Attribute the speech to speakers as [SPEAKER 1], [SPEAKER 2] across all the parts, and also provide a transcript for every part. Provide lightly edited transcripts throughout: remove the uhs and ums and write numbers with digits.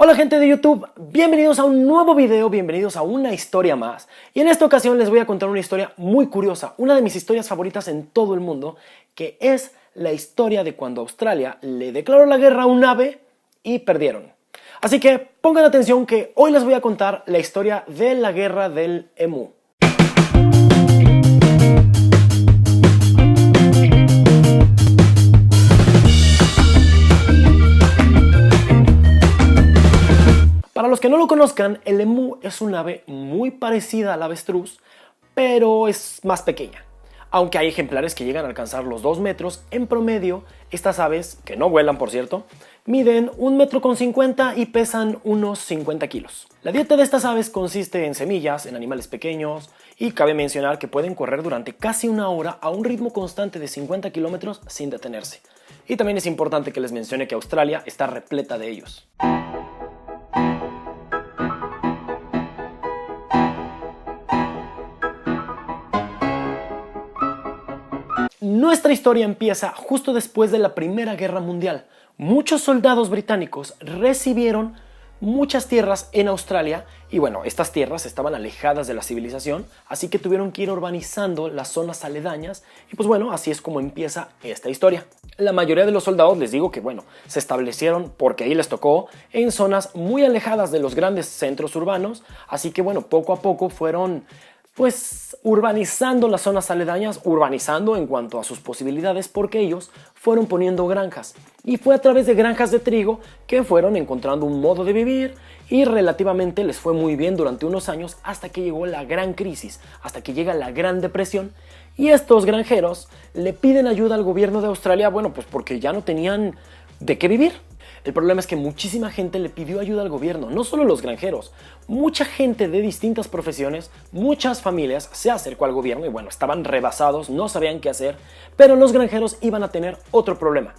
[SPEAKER 1] Hola gente de YouTube, bienvenidos a un nuevo video, bienvenidos a una historia más. Y en esta ocasión les voy a contar una historia muy curiosa, una de mis historias favoritas en todo el mundo, que es la historia de cuando Australia le declaró la guerra a un ave y perdieron. Así que pongan atención que hoy les voy a contar la historia de la guerra del Emu. Para los que no lo conozcan, el emú es un ave muy parecida al avestruz, pero es más pequeña. Aunque hay ejemplares que llegan a alcanzar los 2 metros, en promedio, estas aves, que no vuelan por cierto, miden 1,50 m y pesan unos 50 kilos. La dieta de estas aves consiste en semillas, en animales pequeños, y cabe mencionar que pueden correr durante casi una hora a un ritmo constante de 50 kilómetros sin detenerse. Y también es importante que les mencione que Australia está repleta de ellos. Nuestra historia empieza justo después de la Primera Guerra Mundial. Muchos soldados británicos recibieron muchas tierras en Australia y bueno, estas tierras estaban alejadas de la civilización, así que tuvieron que ir urbanizando las zonas aledañas y pues bueno, así es como empieza esta historia. La mayoría de los soldados, les digo que bueno, se establecieron porque ahí les tocó en zonas muy alejadas de los grandes centros urbanos, así que bueno, poco a poco fueron pues urbanizando las zonas aledañas, urbanizando en cuanto a sus posibilidades porque ellos fueron poniendo granjas y fue a través de granjas de trigo que fueron encontrando un modo de vivir y relativamente les fue muy bien durante unos años hasta que llegó la gran crisis, hasta que llega la Gran Depresión y estos granjeros le piden ayuda al gobierno de Australia, bueno pues porque ya no tenían de qué vivir. El problema es que muchísima gente le pidió ayuda al gobierno, no solo los granjeros. Mucha gente de distintas profesiones, muchas familias se acercó al gobierno y bueno, estaban rebasados, no sabían qué hacer, pero los granjeros iban a tener otro problema.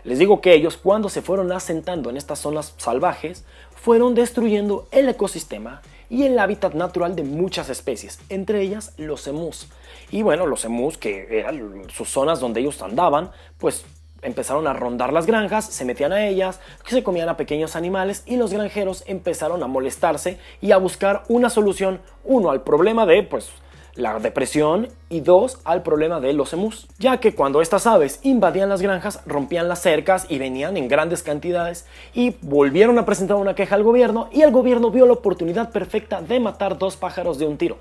[SPEAKER 1] Les digo que ellos, cuando se fueron asentando en estas zonas salvajes, fueron destruyendo el ecosistema y el hábitat natural de muchas especies, entre ellas los emús. Y bueno, los emús, que eran sus zonas donde ellos andaban, pues empezaron a rondar las granjas, se metían a ellas, se comían a pequeños animales y los granjeros empezaron a molestarse y a buscar una solución, uno al problema de la depresión y dos al problema de los emús, ya que cuando estas aves invadían las granjas rompían las cercas y venían en grandes cantidades y volvieron a presentar una queja al gobierno y el gobierno vio la oportunidad perfecta de matar 2 pájaros de un tiro,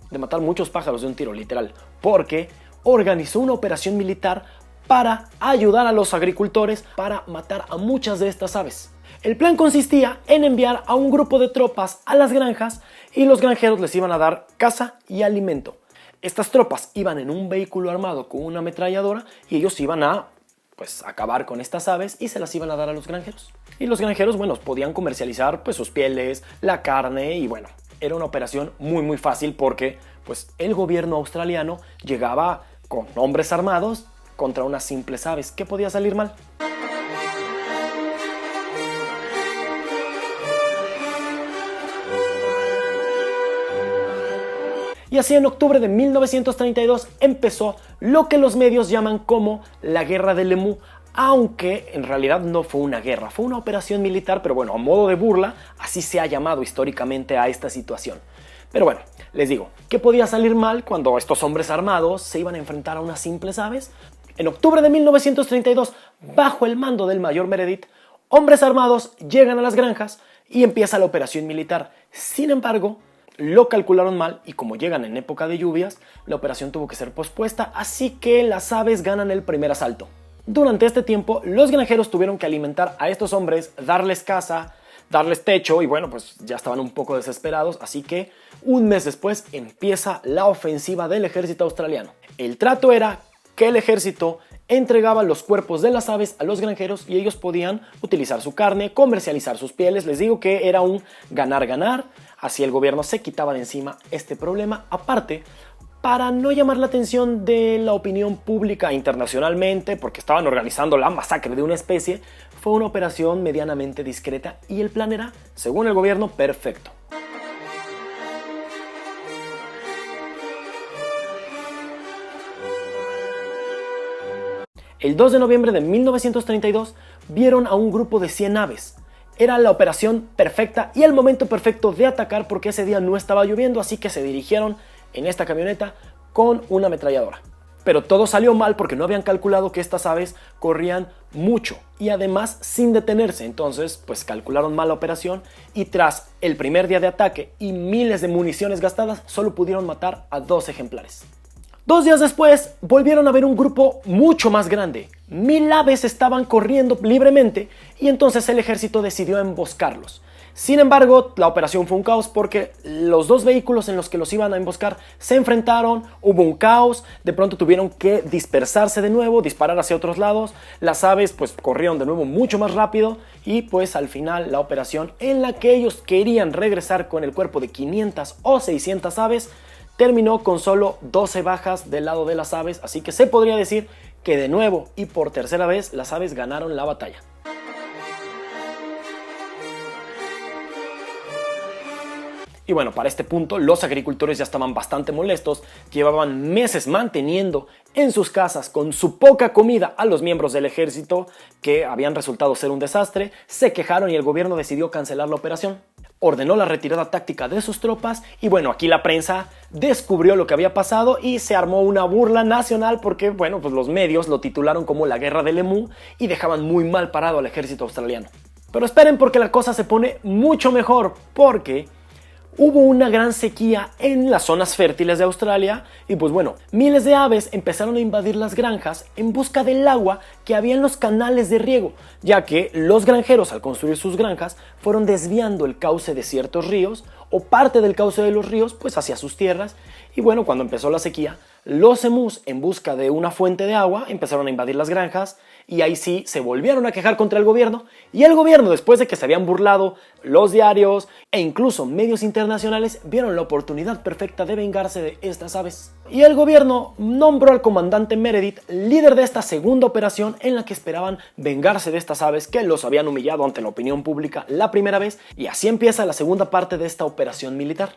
[SPEAKER 1] de matar muchos pájaros de un tiro literal, porque organizó una operación militar para ayudar a los agricultores para matar a muchas de estas aves. El plan consistía en enviar a un grupo de tropas a las granjas y los granjeros les iban a dar caza y alimento. Estas tropas iban en un vehículo armado con una ametralladora y ellos iban a acabar con estas aves y se las iban a dar a los granjeros. Y los granjeros, bueno, podían comercializar sus pieles, la carne y bueno, era una operación muy fácil porque el gobierno australiano llegaba con hombres armados contra unas simples aves. ¿Qué podía salir mal? Y así en octubre de 1932 empezó lo que los medios llaman como la Guerra del Emú, aunque en realidad no fue una guerra, fue una operación militar, pero bueno, a modo de burla, así se ha llamado históricamente a esta situación. Pero bueno, les digo, ¿qué podía salir mal cuando estos hombres armados se iban a enfrentar a unas simples aves? En octubre de 1932, bajo el mando del mayor Meredith, hombres armados llegan a las granjas y empieza la operación militar. Sin embargo, lo calcularon mal y como llegan en época de lluvias, la operación tuvo que ser pospuesta, así que las aves ganan el primer asalto. Durante este tiempo, los granjeros tuvieron que alimentar a estos hombres, darles caza, darles techo y bueno, ya estaban un poco desesperados, así que un mes después empieza la ofensiva del ejército australiano. El trato era que el ejército entregaba los cuerpos de las aves a los granjeros y ellos podían utilizar su carne, comercializar sus pieles. Les digo que era un ganar-ganar, así el gobierno se quitaba de encima este problema. Aparte, para no llamar la atención de la opinión pública internacionalmente, porque estaban organizando la masacre de una especie, fue una operación medianamente discreta y el plan era, según el gobierno, perfecto. El 2 de noviembre de 1932 vieron a un grupo de 100 aves. era la operación perfecta y el momento perfecto de atacar porque ese día no estaba lloviendo, así que se dirigieron en esta camioneta con una ametralladora. Pero todo salió mal porque no habían calculado que estas aves corrían mucho y además sin detenerse. Entonces, pues calcularon mal la operación y tras el primer día de ataque y miles de municiones gastadas, solo pudieron matar a 2 ejemplares. 2 días después, volvieron a ver un grupo mucho más grande. 1000 aves estaban corriendo libremente y entonces el ejército decidió emboscarlos. Sin embargo, la operación fue un caos porque los 2 vehículos en los que los iban a emboscar se enfrentaron, hubo un caos, de pronto tuvieron que dispersarse de nuevo, disparar hacia otros lados, las aves pues corrieron de nuevo mucho más rápido y pues al final la operación en la que ellos querían regresar con el cuerpo de 500 o 600 aves terminó con solo 12 bajas del lado de las aves, así que se podría decir que de nuevo y por tercera vez las aves ganaron la batalla. Y bueno, para este punto los agricultores ya estaban bastante molestos, llevaban meses manteniendo en sus casas con su poca comida a los miembros del ejército que habían resultado ser un desastre, se quejaron y el gobierno decidió cancelar la operación. Ordenó la retirada táctica de sus tropas y bueno, aquí la prensa descubrió lo que había pasado y se armó una burla nacional porque bueno, pues los medios lo titularon como la guerra del emú y dejaban muy mal parado al ejército australiano. Pero esperen porque la cosa se pone mucho mejor porque hubo una gran sequía en las zonas fértiles de Australia y pues bueno, miles de aves empezaron a invadir las granjas en busca del agua que había en los canales de riego, ya que los granjeros al construir sus granjas fueron desviando el cauce de ciertos ríos o parte del cauce de los ríos pues hacia sus tierras y bueno, cuando empezó la sequía, los emús en busca de una fuente de agua empezaron a invadir las granjas y ahí sí se volvieron a quejar contra el gobierno y el gobierno, después de que se habían burlado los diarios e incluso medios internacionales, vieron la oportunidad perfecta de vengarse de estas aves. Y el gobierno nombró al comandante Meredith líder de esta segunda operación en la que esperaban vengarse de estas aves que los habían humillado ante la opinión pública la primera vez y así empieza la segunda parte de esta operación militar.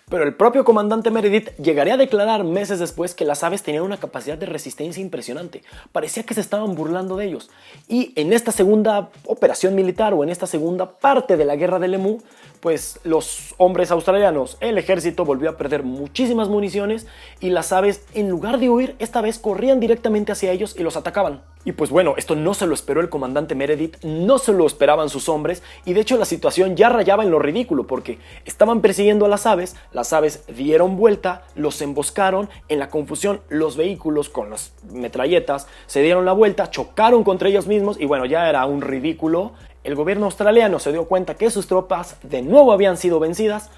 [SPEAKER 1] Pero el propio comandante Meredith llegaría a declarar meses después que las aves tenían una capacidad de resistencia impresionante. Parecía que se estaban burlando de ellos. Y en esta segunda operación militar o en esta segunda parte de la guerra del emú, pues los hombres australianos, el ejército volvió a perder muchísimas municiones y las aves, en lugar de huir, esta vez corrían directamente hacia ellos y los atacaban. Y pues bueno, esto no se lo esperó el comandante Meredith, no se lo esperaban sus hombres y de hecho la situación ya rayaba en lo ridículo porque estaban persiguiendo a las aves dieron vuelta, los emboscaron, en la confusión los vehículos con las metralletas se dieron la vuelta, chocaron contra ellos mismos y bueno, ya era un ridículo. El gobierno australiano se dio cuenta que sus tropas de nuevo habían sido vencidas,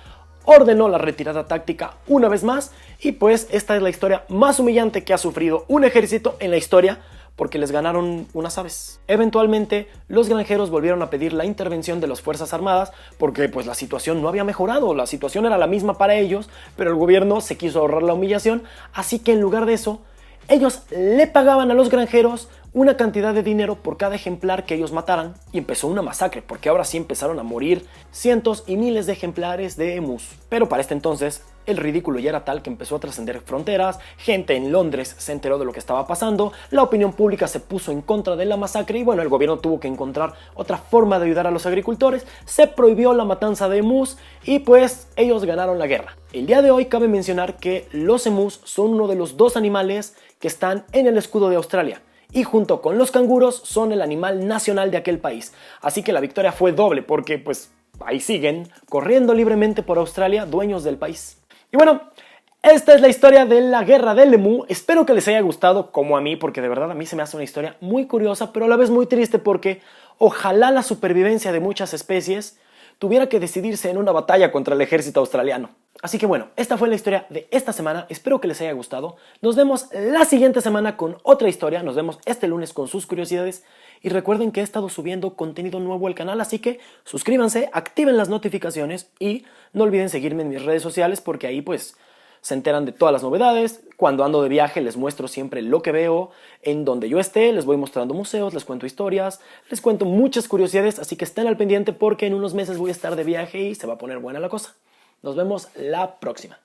[SPEAKER 1] ordenó la retirada táctica una vez más y pues esta es la historia más humillante que ha sufrido un ejército en la historia porque les ganaron unas aves. Eventualmente, los granjeros volvieron a pedir la intervención de las Fuerzas Armadas porque pues la situación no había mejorado, la situación era la misma para ellos, pero el gobierno se quiso ahorrar la humillación, así que en lugar de eso, ellos le pagaban a los granjeros una cantidad de dinero por cada ejemplar que ellos mataran y empezó una masacre porque ahora sí empezaron a morir cientos y miles de ejemplares de emus. Pero para este entonces el ridículo ya era tal que empezó a trascender fronteras, gente en Londres se enteró de lo que estaba pasando, la opinión pública se puso en contra de la masacre y bueno, el gobierno tuvo que encontrar otra forma de ayudar a los agricultores, se prohibió la matanza de emus y pues ellos ganaron la guerra. El día de hoy cabe mencionar que los emus son uno de los 2 animales que están en el escudo de Australia. Y junto con los canguros son el animal nacional de aquel país. Así que la victoria fue doble porque pues ahí siguen corriendo libremente por Australia, dueños del país. Y bueno, esta es la historia de la guerra del emú. Espero que les haya gustado como a mí porque de verdad a mí se me hace una historia muy curiosa pero a la vez muy triste porque ojalá la supervivencia de muchas especies tuviera que decidirse en una batalla contra el ejército australiano. Así que bueno, esta fue la historia de esta semana, espero que les haya gustado. Nos vemos la siguiente semana con otra historia, nos vemos este lunes con sus curiosidades y recuerden que he estado subiendo contenido nuevo al canal, así que suscríbanse, activen las notificaciones y no olviden seguirme en mis redes sociales porque ahí pues se enteran de todas las novedades. Cuando ando de viaje les muestro siempre lo que veo, en donde yo esté, les voy mostrando museos, les cuento historias, les cuento muchas curiosidades, así que estén al pendiente porque en unos meses voy a estar de viaje y se va a poner buena la cosa. Nos vemos la próxima.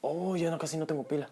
[SPEAKER 1] Oh, ya no, casi no tengo pila.